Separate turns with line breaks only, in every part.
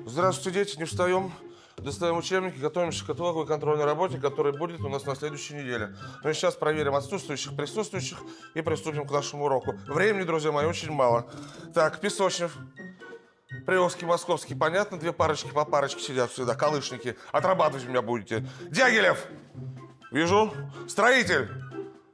Здравствуйте, дети, не встаем. Достаем учебники, готовимся к итоговой контрольной работе, которая будет у нас на следующей неделе. Ну и сейчас проверим отсутствующих, присутствующих и приступим к нашему уроку. Времени, друзья мои, очень мало. Так, Песочнев, Приокский, Московский, понятно? Две парочки по парочке сидят всегда, колышники. Отрабатывать у меня будете. Дягилев! Вижу. Строитель!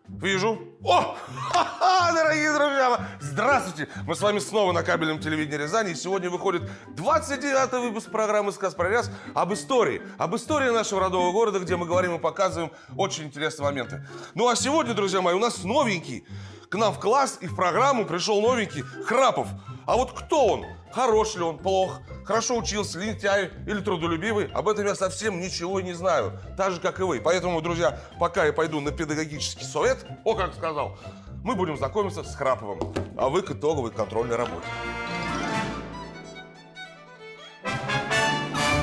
Вижу. О! Ха-ха, дорогие друзья! Здравствуйте! Мы с вами снова на кабельном телевидении Рязани. И сегодня выходит 29-й выпуск программы «Сказ про Ряз» об истории. Об истории нашего родного города, где мы говорим и показываем очень интересные моменты. Ну а сегодня, друзья мои, у нас новенький. К нам в класс и в программу пришел новенький Храпов. А вот кто он? Хорош ли он, плох, хорошо учился, лентяй или трудолюбивый, об этом я совсем ничего не знаю, так же, как и вы. Поэтому, друзья, пока я пойду на педагогический совет, как сказал, мы будем знакомиться с Храповым, а вы к итоговой контрольной работе.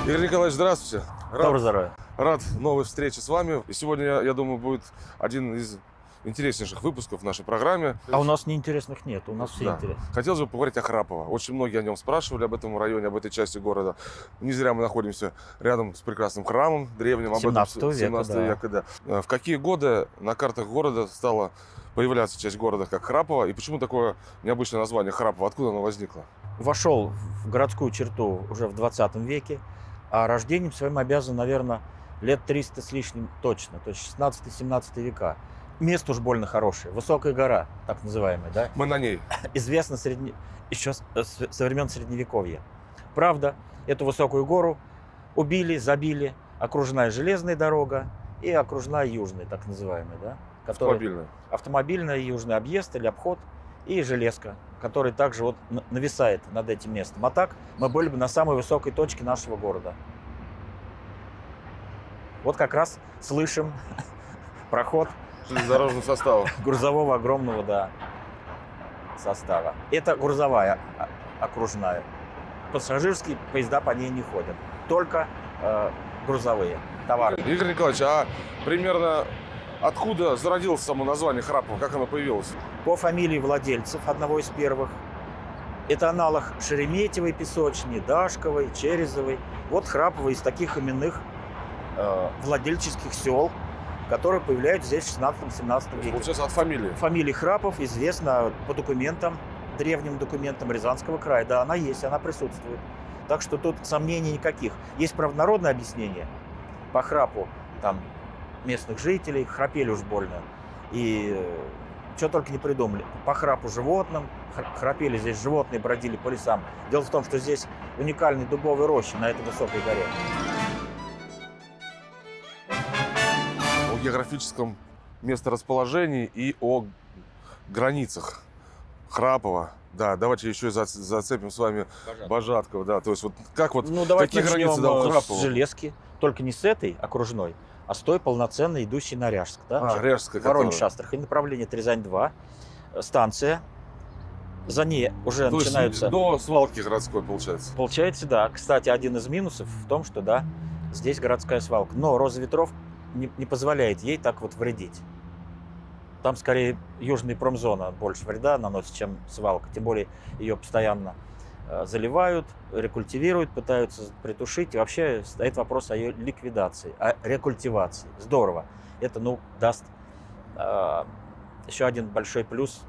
Игорь Николаевич, здравствуйте.
Доброго здоровья.
Рад новой встрече с вами. И сегодня, я думаю, будет один из интереснейших выпусков в нашей программе.
А у нас неинтересных нет, у нас все интересно.
Хотелось бы поговорить о Храпово. Очень многие о нем спрашивали, об этом районе, об этой части города. Не зря мы находимся рядом с прекрасным храмом древним.
17
века, да. В какие годы на картах города стала появляться часть города как Храпово? И почему такое необычное название Храпово? Откуда оно возникло?
Вошел в городскую черту уже в 20 веке, а рождением своим обязан, наверное, лет 300 с лишним точно, то есть 16-17 века. Место уж больно хорошее. Высокая гора, так называемая, да?
Мы на ней.
Известно еще со времен Средневековья. Правда, эту высокую гору убили, забили. Окружная железная дорога и окружная южная, так называемая, да?
Автомобильная.
Автомобильная южный объезд или обход и железка, который также вот нависает над этим местом. А так мы были бы на самой высокой точке нашего города. Вот как раз слышим проход
Железнодорожного состава.
грузового огромного, да, состава. Это грузовая окружная. Пассажирские поезда по ней не ходят. Только грузовые товары.
Игорь Николаевич, а примерно откуда зародилось само название Храпово? Как оно появилось?
По фамилии владельцев, одного из первых. Это аналог Шереметьевой песочни, Дашковой, Черезовой. Вот Храпово из таких именных владельческих сел, которые появляются здесь в 16-17 веке.
Получается, от фамилии.
Фамилия Храпов известна по документам, древним документам Рязанского края. Да, она есть, она присутствует. Так что тут сомнений никаких. Есть, правда, народное объяснение. По храпу там местных жителей храпели уж больно. И что только не придумали. По храпу животным, храпели здесь животные, бродили по лесам. Дело в том, что здесь уникальный дубовый роща на этой высокой горе.
О географическом месторасположении и о границах Храпова. Да, давайте еще и зацепим с вами Божаткова. Да, то есть вот как вот
ну, давайте
какие границы дал Храпова?
С железки, только не с этой окружной, а с той полноценной, идущей на Ряжск. Да?
Ряжская.
Воронеж-Астрахань, направление Рязань-2, станция. За ней уже
то
начинаются...
Есть до свалки городской, получается.
Получается, да. Кстати, один из минусов в том, что, да, здесь городская свалка. Но Роза ветров не позволяет ей так вот вредить. Там скорее южная промзона больше вреда наносит, чем свалка. Тем более ее постоянно заливают, рекультивируют, пытаются притушить. И вообще стоит вопрос о ее ликвидации, о рекультивации. Здорово. Это, ну, даст еще один большой плюс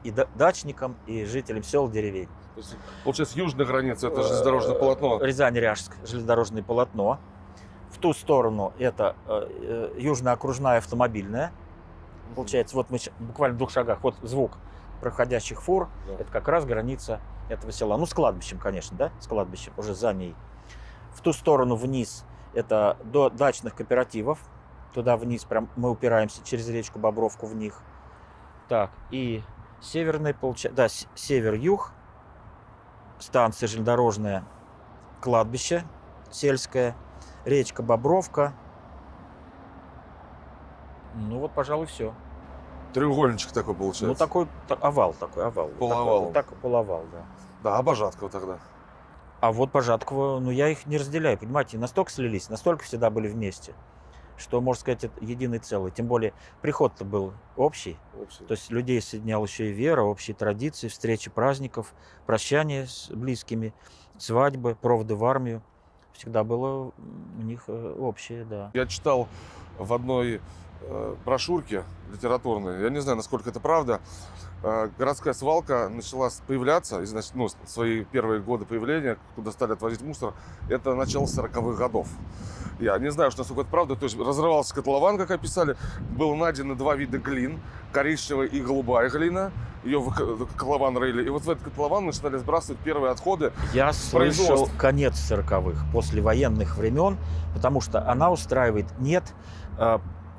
и дачникам, и жителям сел, деревень.
То есть, получается, южная граница – это железнодорожное полотно.
Рязань-Ряжск, железнодорожное полотно. В ту сторону это южно-окружная автомобильная. Получается, вот мы буквально в 2 шагах, вот звук проходящих фур, да. Это как раз граница этого села. Ну, с кладбищем, конечно, да, с кладбищем, уже за ней. В ту сторону вниз это до дачных кооперативов. Туда вниз прям мы упираемся через речку Бобровку в них. Так, и северный, получается, да, север-юг, станция железнодорожная, кладбище сельское, речка Бобровка. Ну вот, пожалуй, все.
Треугольничек такой получается.
Ну такой овал, овал.
Полуовал.
Так, полуовал, да.
Да, а Божаткова тогда?
А вот Божаткова, ну я их не разделяю, понимаете, настолько слились, настолько всегда были вместе, что, можно сказать, это единый целый. Тем более приход-то был общий. То есть людей соединял еще и вера, общие традиции, встречи праздников, прощания с близкими, свадьбы, проводы в армию. Всегда было у них общее, да.
Я читал в одной брошюрке литературной, я не знаю, насколько это правда, городская свалка начала появляться, значит, ну, свои первые годы появления, куда стали отвозить мусор, это начало 40-х годов. Я не знаю, что насколько это правда, то есть разрывался котлован, как описали, было найдено 2 вида глин, коричневая и голубая глина, ее в котлован рыли, и вот в этот котлован начинали сбрасывать первые отходы.
Я слышал конец 40-х, послевоенных времен, потому что она устраивает, нет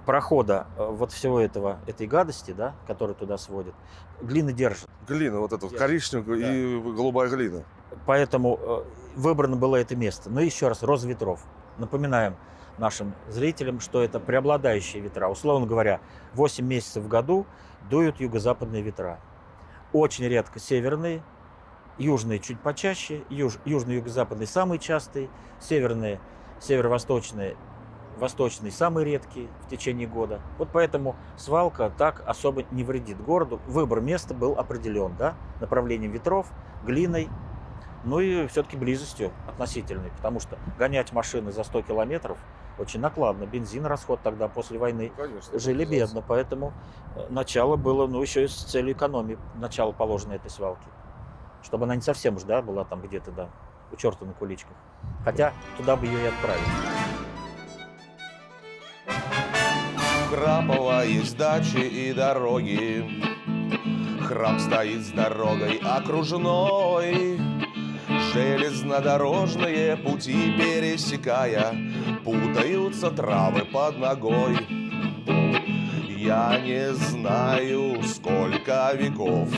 прохода вот всего этой гадости, да, которая туда сводит. Глина держит.
Глина, вот эта коричневая и голубая глина.
Поэтому выбрано было это место. Но еще раз, рост ветров. Напоминаем нашим зрителям, что это преобладающие ветра. Условно говоря, 8 месяцев в году дуют юго-западные ветра. Очень редко северные, южные чуть почаще, южные юго-западные самые частые, северные, северо-восточные, восточные самые редкие в течение года. Вот поэтому свалка так особо не вредит городу. Выбор места был определен, да, направлением ветров, глиной, ну и все-таки близостью относительной, потому что гонять машины за 100 километров очень накладно. Бензин, расход тогда после войны.
Конечно,
жили бедно, поэтому начало было, ну, еще и с целью экономии, начало положено этой свалки. Чтобы она не совсем уж, да, была там где-то, да, у черта на куличках. Хотя туда бы ее и отправили.
Храпово есть дачи и дороги. Храм стоит с дорогой окружной. Железнодорожные пути пересекая, путаются травы под ногой. Я не знаю, сколько веков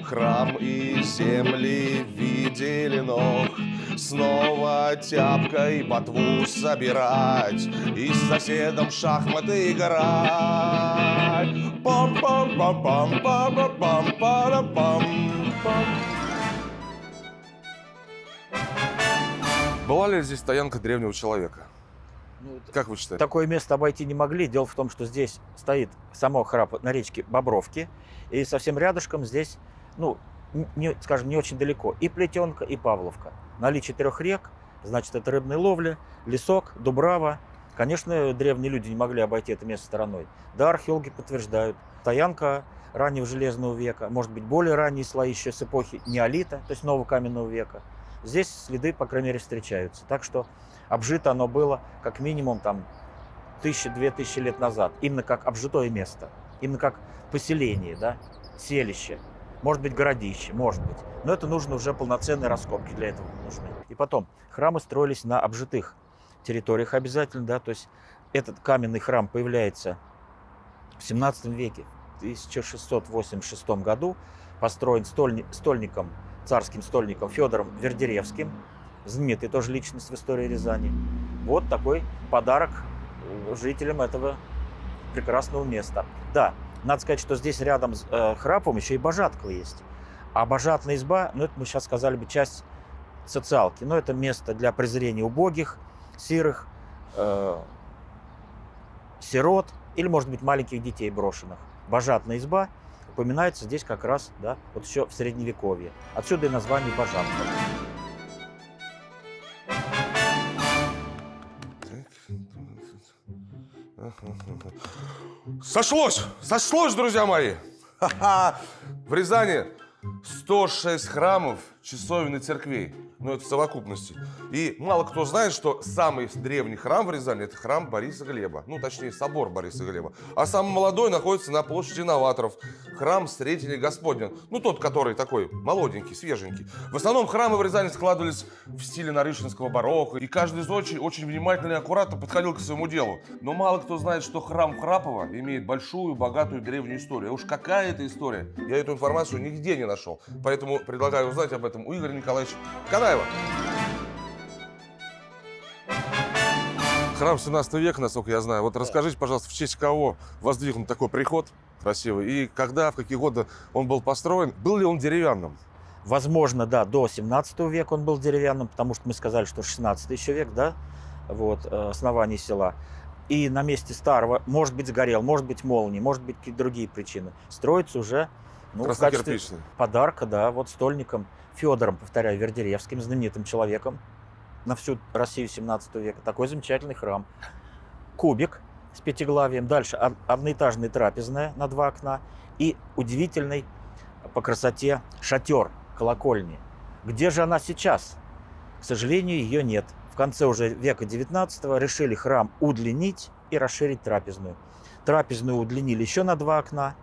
храм и земли видели ног. Снова тяпкой ботву собирать и с соседом в шахматы играть. Пам-пам-пам-пам-пам-пам-пам-пам.
Была ли здесь стоянка древнего человека?
Ну,
Как вы считаете?
такое место обойти не могли. Дело в том, что здесь стоит само храп на речке Бобровки, и совсем рядышком здесь, ну, скажем, не очень далеко, и Плетенка, и Павловка. Наличие 3 рек, значит, это рыбная ловля, лесок, Дубрава. Конечно, древние люди не могли обойти это место стороной. Да, археологи подтверждают. Стоянка раннего железного века, может быть, более ранние слои еще с эпохи неолита, то есть нового каменного века. Здесь следы, по крайней мере, встречаются. Так что обжито оно было как минимум там 1000-2000 лет назад. Именно как обжитое место. Именно как поселение, да, селище. Может быть, городище, может быть. Но это нужно уже полноценные раскопки для этого нужны. И потом, храмы строились на обжитых территориях обязательно, да, то есть этот каменный храм появляется в 17 веке, в 1686 году, построен стольником, царским стольником Федором Вердеревским, знаменитая тоже личность в истории Рязани. Вот такой подарок жителям этого прекрасного места. Да, надо сказать, что здесь рядом с храпом еще и божатка есть. А божатная изба, ну это мы сейчас сказали бы часть социалки, но это место для презрения убогих, сирых, сирот или, может быть, маленьких детей брошенных. Божатная изба упоминается здесь как раз, да, вот еще в Средневековье. Отсюда и название божатка.
Сошлось, друзья мои! Ха-ха! В Рязани 106 храмов, часовен и церквей. Но это в совокупности. И мало кто знает, что самый древний храм в Рязани – это храм Бориса Глеба. Ну, точнее, собор Бориса Глеба. А самый молодой находится на площади Новаторов. Храм Сретения Господня. Ну, тот, который такой молоденький, свеженький. В основном храмы в Рязани складывались в стиле нарышкинского барокко. И каждый из очень внимательно и аккуратно подходил к своему делу. Но мало кто знает, что храм Храпова имеет большую, богатую древнюю историю. А уж какая это история? Я эту информацию нигде не нашел. Поэтому предлагаю узнать об этом у Игоря Николаевича Канаева. Храм 17 века, насколько я знаю. Вот расскажите, пожалуйста, в честь кого воздвигнут такой приход красивый? И когда, в какие годы он был построен? Был ли он деревянным?
Возможно, да, до 17 века он был деревянным, потому что мы сказали, что 16 еще век, да, вот, основание села. и на месте старого, может быть, сгорел, может быть, молнии, может быть, какие-то другие причины, строится уже в качестве
Краснокирпичный.
подарка, да, вот стольником Федором, повторяю, Вердеревским, знаменитым человеком на всю Россию 17 века. Такой замечательный храм. Кубик с пятиглавием. Дальше одноэтажная трапезная на 2 окна и удивительный по красоте шатер колокольни. Где же она сейчас? К сожалению, ее нет. В конце уже века 19 решили храм удлинить и расширить трапезную. Трапезную удлинили еще на 2 окна,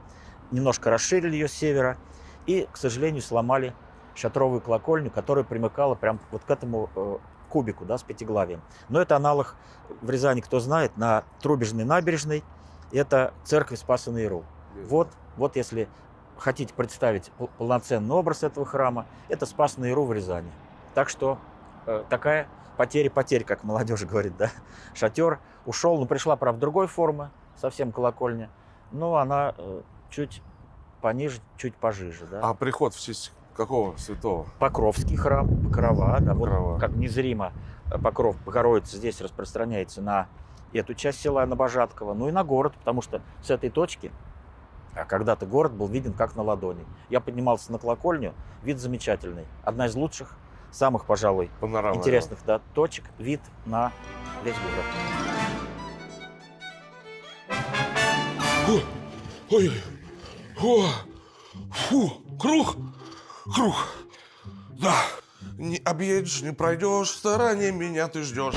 немножко расширили ее с севера и, к сожалению, сломали шатровую колокольню, которая примыкала прям вот к этому кубику, да, с пятиглавием. Но это аналог в Рязани, кто знает, на Трубежной набережной. Это церковь Спаса на Яру. Вот если хотите представить полноценный образ этого храма, это Спас на Яру в Рязани. Так что такая потеря, как молодежь говорит, да. Шатер ушел, но пришла, правда, другой формы, совсем колокольня, но она чуть пониже, чуть пожиже, да.
А приход в честь какого святого?
Покровский храм, Покрова, да,
Покрова.
вот как незримо покров Богородицы здесь распространяется на эту часть села, на Божатково, ну и на город, потому что с этой точки когда-то город был виден как на ладони. Я поднимался на колокольню, вид замечательный. Одна из лучших, самых, пожалуй,
Панорама.
интересных, да, точек, вид на весь город.
Ой, фу, круг, да. Не объедешь, не пройдешь, в стороне меня ты ждешь.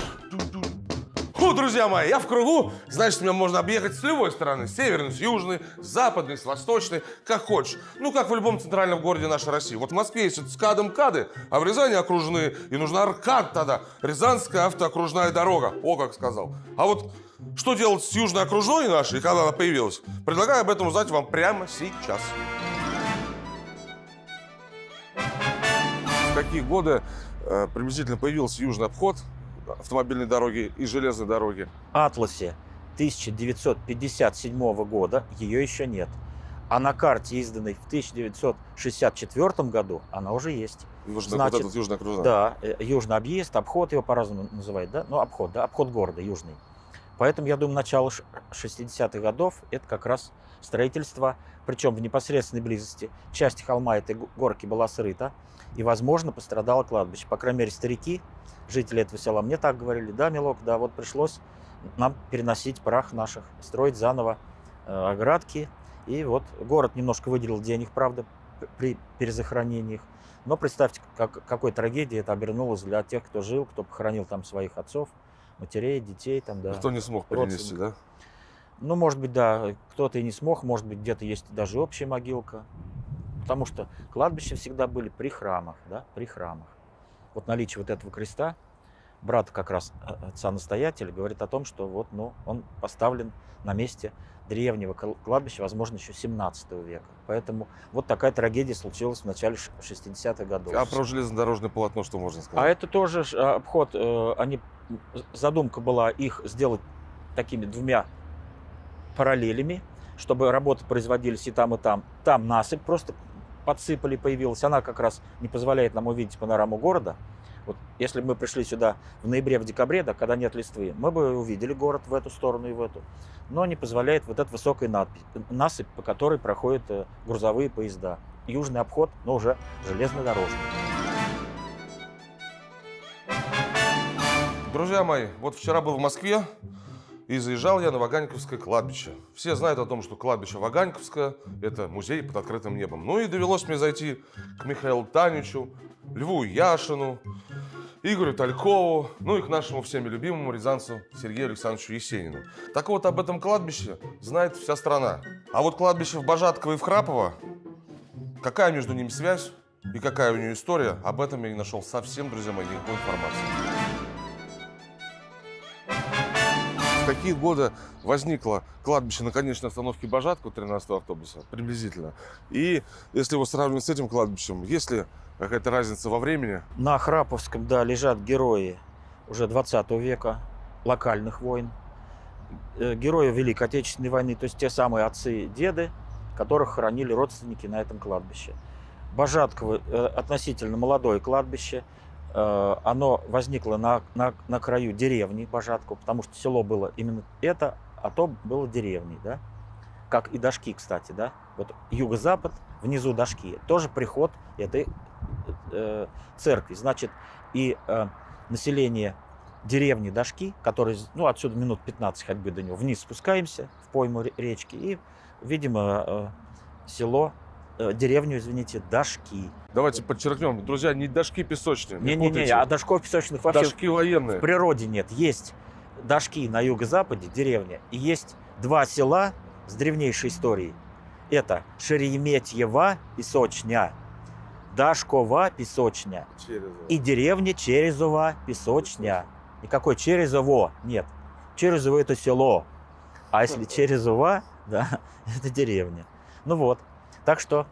Фу, друзья мои, я в кругу, значит, меня можно объехать с любой стороны. С северной, с южной, с западной, с восточной, как хочешь. Ну, как в любом центральном городе нашей России. Вот в Москве есть ЦКАДом КАДы, а в Рязани окружные. И нужна РКАД тогда, Рязанская автоокружная дорога. О, как сказал. А вот что делать с южной окружной нашей, и когда она появилась, предлагаю об этом узнать вам прямо сейчас. В какие годы приблизительно появился южный обход автомобильной дороги и железной дороги?
Атласе 1957 года ее еще нет. А на карте, изданной в 1964 году, она уже есть.
Нужно
Значит,
вот этот южный окружной.
Да, южный объезд, обход его по-разному называют, да? Ну, обход, да, обход города южный. Поэтому, я думаю, начало 60-х годов – это как раз строительство, причем в непосредственной близости. Часть холма этой горки была срыта, и, возможно, пострадало кладбище. По крайней мере, старики, жители этого села, мне так говорили: да, милок, да, вот пришлось нам переносить прах наших, строить заново оградки. И вот город немножко выделил денег, правда, при перезахоронениях. Но представьте, какой трагедией это обернулось для тех, кто жил, кто похоронил там своих отцов, матерей, детей. Там, да,
Кто не смог перенести, да?
Ну, может быть, да, кто-то и не смог, может быть, где-то есть даже общая могилка. Потому что кладбища всегда были при храмах, да, при храмах. Вот наличие вот этого креста, брат как раз отца-настоятеля говорит о том, что вот, ну, он поставлен на месте древнего кладбища, возможно, еще 17 века. Поэтому вот такая трагедия случилась в начале 60-х годов.
А про железнодорожное полотно что можно сказать?
А это тоже обход, задумка была их сделать такими 2 параллелями, чтобы работы производились и там, и там. Там насыпь просто подсыпали, появилась. Она как раз не позволяет нам увидеть панораму города. Вот если бы мы пришли сюда в ноябре, в декабре, да, когда нет листвы, мы бы увидели город в эту сторону и в эту. Но не позволяет вот эта высокая насыпь, по которой проходят грузовые поезда. Южный обход, но уже железнодорожный.
Друзья мои, вот вчера был в Москве и заезжал я на Ваганьковское кладбище. Все знают о том, что кладбище Ваганьковское – это музей под открытым небом. Ну и довелось мне зайти к Михаилу Таничу, Льву Яшину, Игорю Талькову, ну и к нашему всеми любимому рязанцу Сергею Александровичу Есенину. Так вот, об этом кладбище знает вся страна. А вот кладбище в Божатково и в Храпово, какая между ними связь и какая у нее история, об этом я не нашел совсем, друзья мои, никакой информации. В какие годы возникло кладбище на конечной остановке Божатково 13-го автобуса, приблизительно. И если его сравнивать с этим кладбищем, есть ли какая-то разница во времени?
На Храповском, да, лежат герои уже 20 века, локальных войн. Герои Великой Отечественной войны, то есть те самые отцы и деды, которых хоронили родственники на этом кладбище. Божатково относительно молодое кладбище. оно возникло на краю деревни Божатку, потому что село было именно это, а то было деревней, да? Как и Дашки, кстати, да? Вот юго-запад, внизу Дашки, тоже приход этой церкви. Значит, и население деревни Дашки, который, ну, отсюда минут 15 ходьбы до него, вниз спускаемся в пойму речки и, видимо, село, деревню, извините, Дашки.
Давайте подчеркнем, друзья, не дошки песочные.
Не-не-не, а дашков песочных вообще
Дошки военные.
в природе нет. Есть Дашки на юго-западе, деревня, и есть два села с древнейшей историей. Это Шереметьева, Песочня, Дашкова, Песочня и деревня Черезова, Песочня. Никакой Черезово нет. Черезово это село, а если Черезова, да, это деревня. Ну вот, так что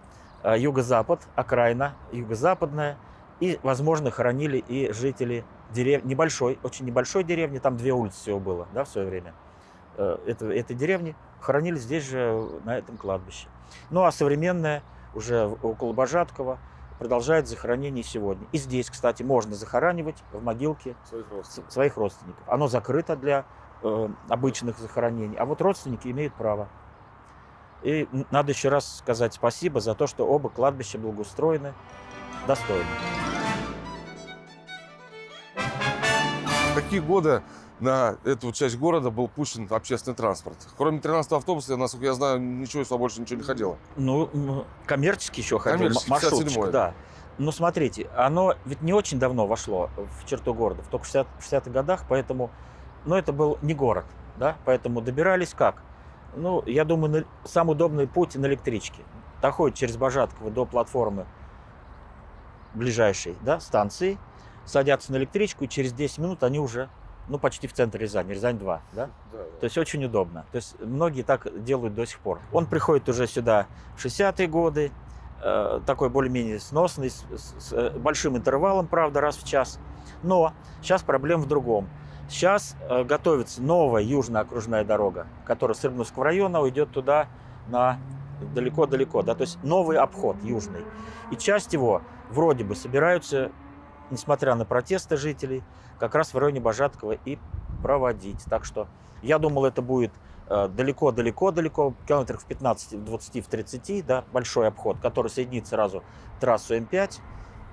юго-запад, окраина юго-западная, и, возможно, хоронили и жители деревни, небольшой, очень небольшой деревни, там 2 улицы всего было, да, в свое время. Этой деревни хоронили здесь же, на этом кладбище. Ну а современная, уже около Божаткова, продолжает захоронение сегодня. И здесь, кстати, можно захоранивать в могилке своих родственников. Оно закрыто для обычных захоронений, а вот родственники имеют право. И надо еще раз сказать спасибо за то, что оба кладбища благоустроены достойно.
В какие годы на эту часть города был пущен общественный транспорт? Кроме 13-го автобуса, насколько я знаю, ничего сюда больше ничего не ходило.
Ну, коммерческий еще ходил,
Коммерческий,
маршрутчик,
57-й.
да. Ну, смотрите, оно ведь не очень давно вошло в черту города, только в 60-х годах, поэтому, ну, это был не город, да, поэтому добирались как? Ну, я думаю, самый удобный путь на электричке. Доходит через Божатково до платформы ближайшей, да, станции, садятся на электричку, и через 10 минут они уже, ну, почти в центре Рязани, Рязань-2, да? То есть очень удобно. То есть многие так делают до сих пор. Он приходит уже сюда в 60-е годы, такой более-менее сносный, с большим интервалом, правда, раз в час. Но сейчас проблема в другом. Сейчас готовится новая южная окружная дорога, которая с Рыбновского района уйдет туда на далеко-далеко, да, то есть новый обход южный. И часть его вроде бы собираются, несмотря на протесты жителей, как раз в районе Божаткова и проводить. Так что я думал, это будет далеко-далеко-далеко, километров в 15, в 20, в 30, да, большой обход, который соединит сразу трассу М5,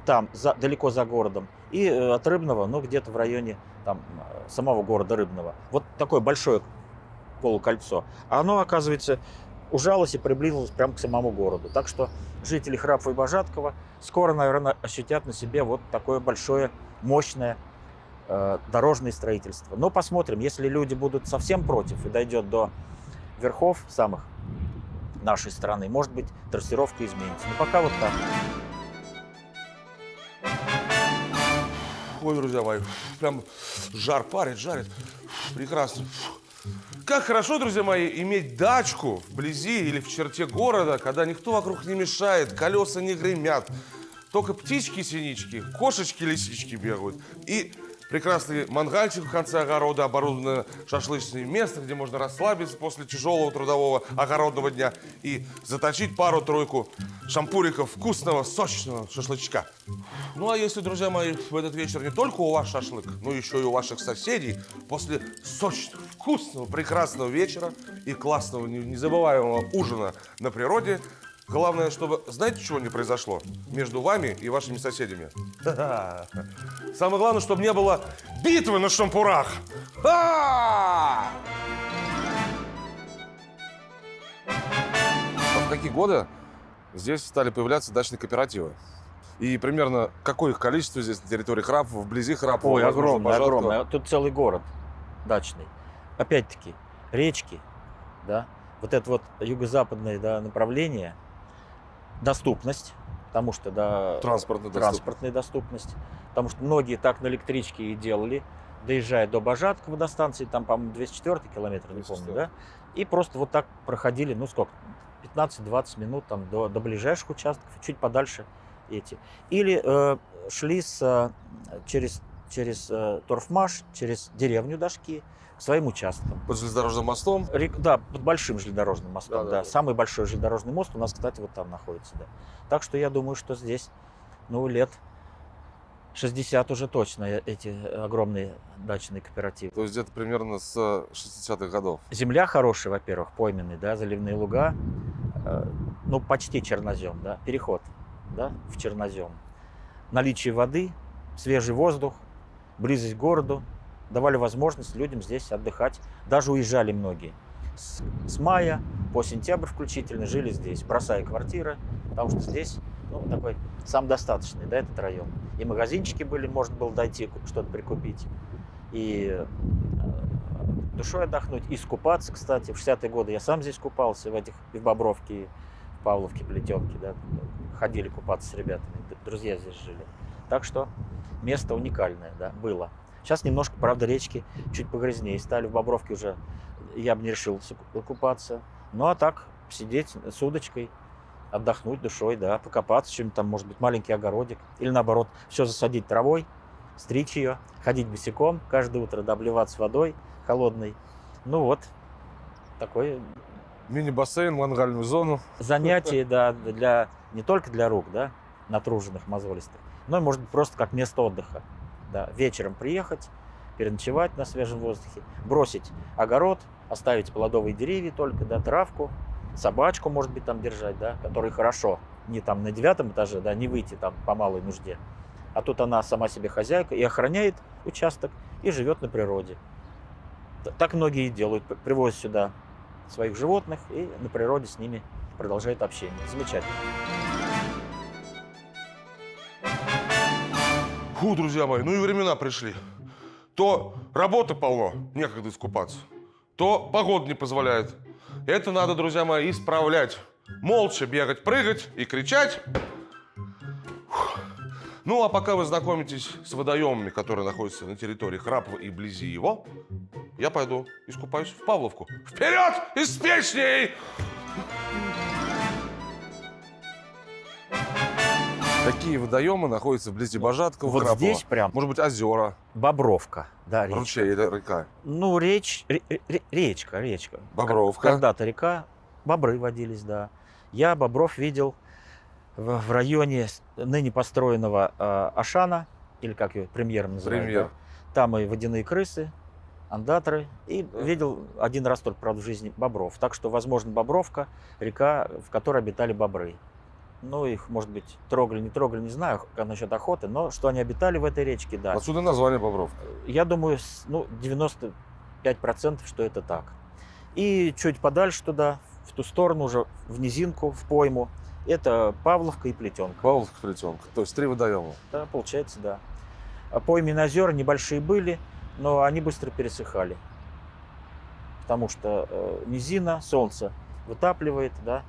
там далеко за городом, и от Рыбного, ну, где-то в районе там, самого города Рыбного. Вот такое большое полукольцо. А оно, оказывается, ужалось и приблизилось прямо к самому городу. Так что жители Храпова и Божаткова скоро, наверное, ощутят на себе вот такое большое, мощное дорожное строительство. Но посмотрим, если люди будут совсем против и дойдет до верхов самых нашей страны, может быть, трассировка изменится. Но пока вот так.
Ой, друзья мои, прям жар парит, жарит. Прекрасно. Как хорошо, друзья мои, иметь дачку вблизи или в черте города, когда никто вокруг не мешает, колеса не гремят, только птички-синички, кошечки-лисички бегают. И прекрасный мангальчик в конце огорода, оборудованное шашлычное место, где можно расслабиться после тяжелого трудового огородного дня и заточить пару-тройку шампуриков вкусного, сочного шашлычка. Ну а если, друзья мои, в этот вечер не только у вас шашлык, но еще и у ваших соседей, после сочного, вкусного, прекрасного вечера и классного, незабываемого ужина на природе, главное, чтобы, знаете, чего не произошло между вами и вашими соседями? Самое главное, чтобы не было битвы на шампурах. А в какие годы здесь стали появляться дачные кооперативы? И примерно какое их количество здесь на территории Храпова, вблизи Храпова?
Ой, огромное,
Божаткова?
огромное. Тут целый город дачный. Опять-таки, речки, да, вот это вот юго-западное, да, направление, доступность, потому что, да, транспортная доступность, потому что многие так на электричке и делали, доезжая до Божаткова, до станции, там, по-моему, 204 километр, не помню, да, и просто вот так проходили, ну, сколько, 15-20 минут там до ближайших участков, чуть подальше эти. Или шли через Торфмаш, через деревню Дашки к своим участкам.
Под железнодорожным мостом?
Да, под большим железнодорожным мостом,
Да.
Самый большой железнодорожный мост у нас, кстати, вот там находится, да. Так что я думаю, что здесь, ну, лет 60 уже точно, эти огромные дачные кооперативы.
То есть где-то примерно с 60-х годов.
Земля хорошая, во-первых, пойменные, да, заливные луга, ну, почти чернозем, да, переход, да, в чернозем. Наличие воды, свежий воздух, близость к городу давали возможность людям здесь отдыхать. Даже уезжали многие. С мая по сентябрь включительно жили здесь, бросая квартиры, потому что здесь, ну, такой самодостаточный, да, этот район. И магазинчики были, можно было дойти, что-то прикупить. И душой отдохнуть, и искупаться, кстати. В 60-е годы я сам здесь купался, и в Бобровке, и в Павловке, Плетенке, да. Ходили купаться с ребятами, друзья здесь жили. Так что место уникальное, да, было. Сейчас немножко, правда, речки чуть погрязнее стали. В Бобровке уже я бы не решился купаться. Ну, а так, сидеть с удочкой, отдохнуть душой, да, покопаться, чем-то там, может быть, маленький огородик. Или наоборот, все засадить травой, стричь ее, ходить босиком каждое утро, да, обливаться водой холодной. Ну вот, такое
Мини-бассейн, мангальную зону.
занятие, да, не только для рук, да, натруженных, мозолистых, но и, может быть, просто как место отдыха. Да, вечером приехать, переночевать на свежем воздухе, бросить огород, оставить плодовые деревья только, да, травку, собачку, может быть, там держать, да, которой хорошо, не там на 9 этаже, да, не выйти там по малой нужде. А тут она сама себе хозяйка и охраняет участок, и живет на природе. Так многие и делают, привозят сюда своих животных и на природе с ними продолжают общение. Замечательно.
Фу, друзья мои, ну и времена пришли. То работы полно, некогда искупаться, то погода не позволяет. Это надо, друзья мои, исправлять. Молча бегать, прыгать и кричать. Фух. Ну, а пока вы знакомитесь с водоемами, которые находятся на территории Храпова и вблизи его, я пойду искупаюсь в Павловку. Вперед из песней! Такие водоемы находятся вблизи Божаткова,
Вот
Храпова.
здесь прям
Может быть, озера,
Бобровка, да, речка.
ручей или река.
Ну, речка.
Бобровка.
Когда-то река, бобры водились, да. Я бобров видел в районе ныне построенного Ашана, или как ее премьером называют.
Премьер.
Да. Там и водяные крысы, андатры. И видел один раз только, правда, в жизни бобров. Так что, возможно, Бобровка, река, в которой обитали бобры. Ну, их, может быть, трогали, не знаю, как насчет охоты, но что они обитали в этой речке, да.
Отсюда название Бобровка.
Я думаю, ну, 95%, что это так. И чуть подальше туда, в ту сторону уже, в низинку, в пойму, это Павловка и Плетенка.
Павловка, Плетенка. То есть 3 водоема.
Да, получается, да. А пойменные озера небольшие были, но они быстро пересыхали. Потому что низина, солнце вытапливает, да,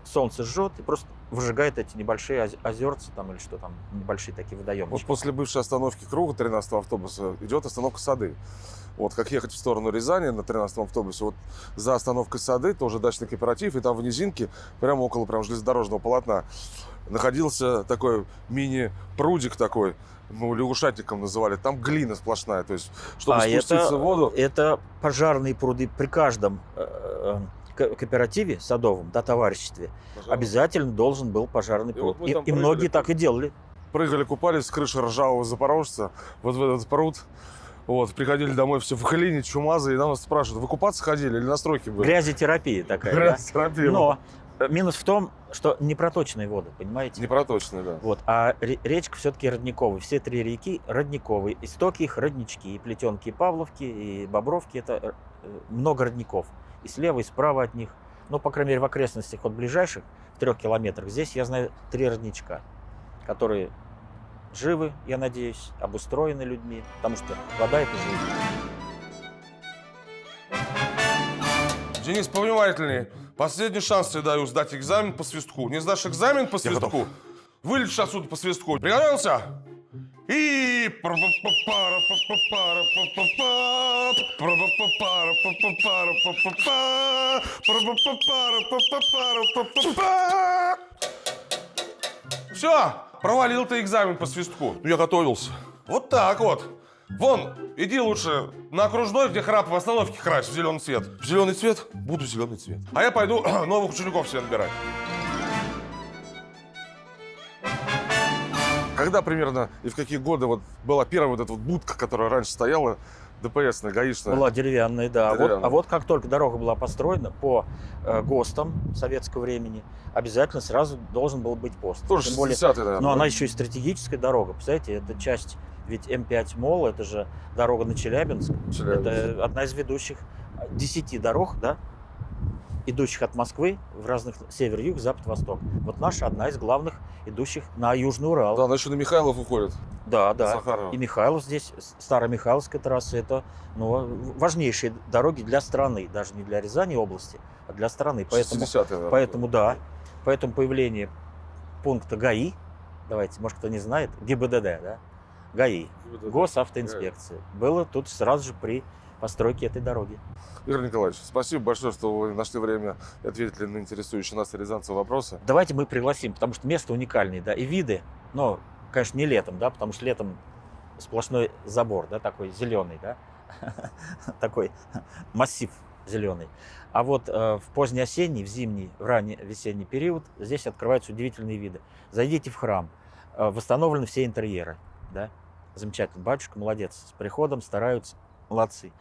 солнце жжет и просто выжигает эти небольшие озерца там или что там, небольшие такие водоемы.
Вот после бывшей остановки Круга 13-го автобуса идет остановка Сады. Вот как ехать в сторону Рязани на 13-м автобусе, вот за остановкой Сады тоже дачный кооператив, и там в низинке, прямо около железнодорожного полотна, находился такой мини-прудик такой, мы лягушатником называли, там глина сплошная, то есть, чтобы спуститься в воду.
Это пожарные пруды при каждом кооперативе садовом, да, товариществе, обязательно должен был пожарный пруд.
вот мы там
И многие
прыгали.
так и делали.
Прыгали, купались с крыши ржавого запорожца, вот в этот пруд. Вот, приходили домой все в глине, чумазы, и нас спрашивают, вы купаться ходили или на стройке были?
Грязетерапия такая. Да?
Грязетерапия.
Но минус в том, что непроточные воды, понимаете?
Непроточные, да.
Вот, а речка все-таки родниковая. Все 3 реки родниковые. Истоки их роднички. И Плетенки, и Павловки, и Бобровки. Это много родников. И слева, и справа от них. Ну, по крайней мере, в окрестностях от ближайших, в 3 километрах, здесь я знаю 3 родничка, которые живы, я надеюсь, обустроены людьми, потому что вода — это жизнь.
Денис, повнимательнее. Последний шанс тебе даю сдать экзамен по свистку. Не сдашь экзамен по свистку, вылетишь отсюда по свистку. Приготовился? И... Все, провалил ты экзамен по свистку. Ну, я готовился. Вот так вот. Вон, иди лучше на окружной, где Храпов в остановке крась в зеленый цвет. В зеленый цвет? Буду зеленый цвет. А я пойду новых учеников себе набирать. Когда примерно и в какие годы вот была первая вот эта вот будка, которая раньше стояла, ДПСная, гаишная?
Была деревянная, да.
Деревянная.
А вот как только дорога была построена по ГОСТам советского времени, обязательно сразу должен был быть пост.
Тоже
Тем более,
60-е, наверное.
но
да?
она еще и стратегическая дорога. Представляете, это часть, ведь М5 МОЛ, это же дорога на Челябинск.
Челябинск.
Это одна из ведущих 10 дорог, да, идущих от Москвы в разных север, юг, запад, восток. Вот наша одна из главных, идущих на Южный Урал.
Да, она еще на Михайлов уходит.
Да, да.
Захарова.
И Михайлов здесь, Старомихайловская трасса, это важнейшие дороги для страны, даже не для Рязани области, а для страны. Поэтому,
60-е, наверное.
поэтому да, поэтому появление пункта ГАИ, давайте, может кто не знает, ГИБДД, да, ГАИ, Госавтоинспекция, было тут сразу же при постройке этой дороги.
Игорь Николаевич, спасибо большое, что вы нашли время и ответили на интересующие нас рязанцев вопросы.
Давайте мы пригласим, потому что место уникальное, да, и виды, но, конечно, не летом, да, потому что летом сплошной забор, да, такой зеленый, да, такой массив зеленый. А вот в поздний осенний, в зимний, в ранний весенний период здесь открываются удивительные виды. Зайдите в храм, восстановлены все интерьеры, да, замечательно, батюшка молодец, с приходом стараются, молодцы.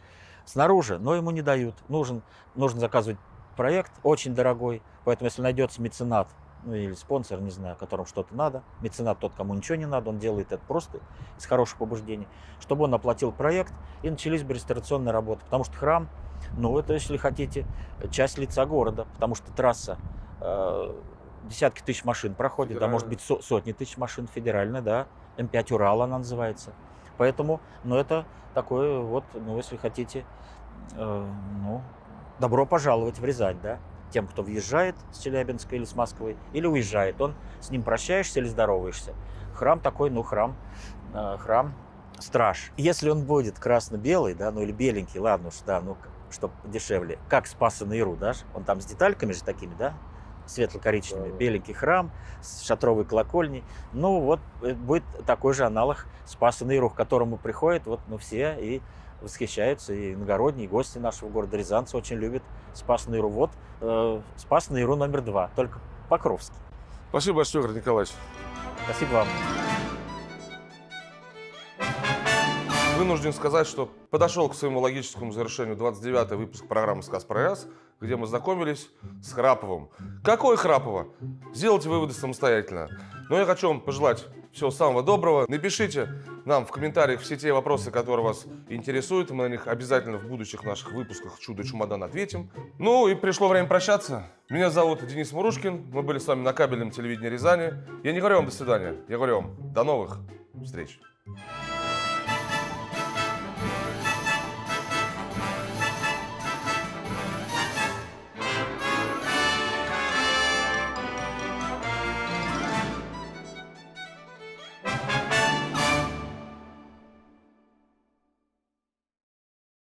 Снаружи, но ему не дают, нужно заказывать проект, очень дорогой, поэтому если найдется меценат, ну или спонсор, не знаю, которому что-то надо, меценат тот, кому ничего не надо, он делает это просто из хороших побуждений, чтобы он оплатил проект и начались бы реставрационные работы, потому что храм, ну это, если хотите, часть лица города, потому что трасса, десятки тысяч машин проходит, да, может быть сотни тысяч машин, федеральная, да, М5 Урал она называется, поэтому, ну это такое вот, ну если хотите, ну, добро пожаловать в Рязань, да, тем, кто въезжает с Челябинска или с Москвы, или уезжает, он с ним прощаешься или здороваешься. Храм такой, ну, храм страж. Если он будет красно-белый, да, ну, или беленький, ладно уж, да, ну, чтобы дешевле, как Спаса на Яру, да, он там с детальками же такими, да, светло-коричневыми,
Да.
беленький храм с шатровой колокольней, ну, вот будет такой же аналог Спаса на Яру, к которому приходят, вот, ну, все и восхищаются, и иногородние, и гости нашего города рязанцы очень любят Спас на Яру. Вот Спас на Яру номер 2, только Покровский.
Спасибо большое, Игорь Николаевич.
Спасибо вам.
Вынужден сказать, что подошел к своему логическому завершению 29-й выпуск программы «Сказ про Ряз», где мы знакомились с Храповым. Какой Храпова? Сделайте выводы самостоятельно. Но я хочу вам пожелать всего самого доброго. Напишите нам в комментариях все те вопросы, которые вас интересуют. Мы на них обязательно в будущих наших выпусках «Чудо-чемодан» ответим. Ну и пришло время прощаться. Меня зовут Денис Мурушкин. Мы были с вами на кабельном телевидении Рязани. Я не говорю вам «до свидания», я говорю вам «до новых встреч».